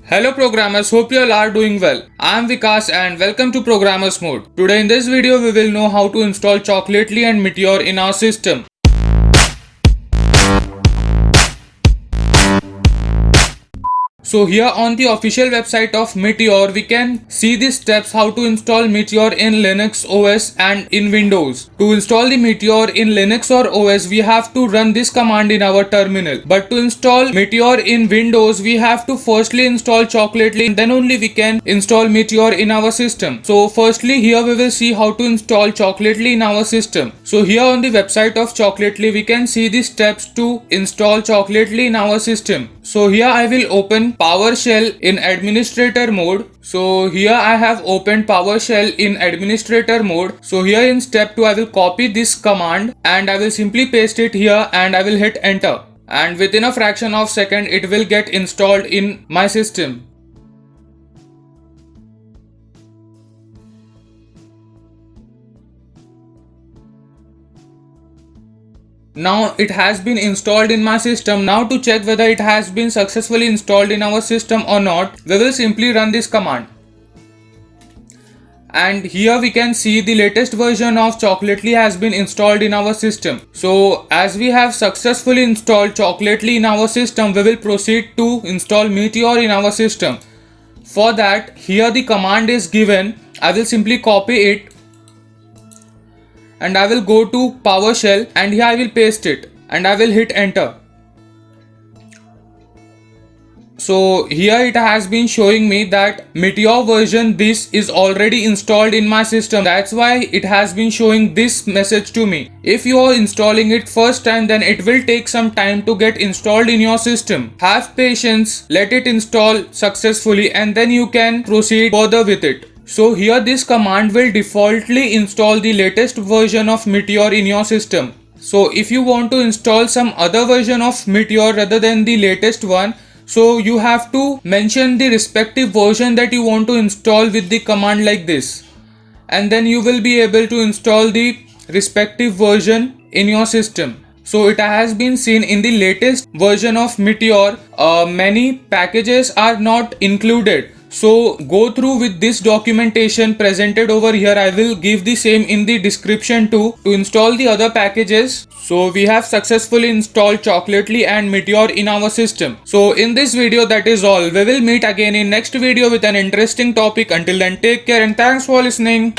Hello programmers, hope you all are doing well. I am Vikas and welcome to Programmers Mode. Today in this video we will know how to install Chocolately and Meteor in our system. So here on the official website of Meteor, we can see the steps how to install Meteor in Linux OS and in Windows. To install the Meteor in Linux or OS, we have to run this command in our terminal. But to install Meteor in Windows, we have to firstly install Chocolately and then only we can install Meteor in our system. So firstly here we will see how to install Chocolately in our system. So here on the website of Chocolately, we can see the steps to install Chocolately in our system. So here I will open PowerShell in administrator mode. So here I have opened PowerShell in administrator mode. So here in step 2 I will copy this command and I will simply paste it here and I will hit enter. And within a fraction of second it will get installed in my system. Now it has been installed in my system. Now to check whether it has been successfully installed in our system or not, we will simply run this command. And here we can see the latest version of Chocolately has been installed in our system. So as we have successfully installed Chocolately in our system, we will proceed to install Meteor in our system. For that, here the command is given. I will simply copy it. And I will go to PowerShell and here I will paste it and I will hit enter. So here it has been showing me that Meteor version this is already installed in my system. That's why it has been showing this message to me. If you are installing it first time, then it will take some time to get installed in your system. Have patience, let it install successfully and then you can proceed further with it. So here this command will defaultly install the latest version of Meteor in your system. So if you want to install some other version of Meteor rather than the latest one, so you have to mention the respective version that you want to install with the command like this. And then you will be able to install the respective version in your system. So it has been seen in the latest version of Meteor, many packages are not included. So go through with this documentation presented over here. I will give the same in the description too to install the other packages. So we have successfully installed Chocolately and Meteor in our system. So in this video that is all. We will meet again in next video with an interesting topic. Until then, take care and thanks for listening.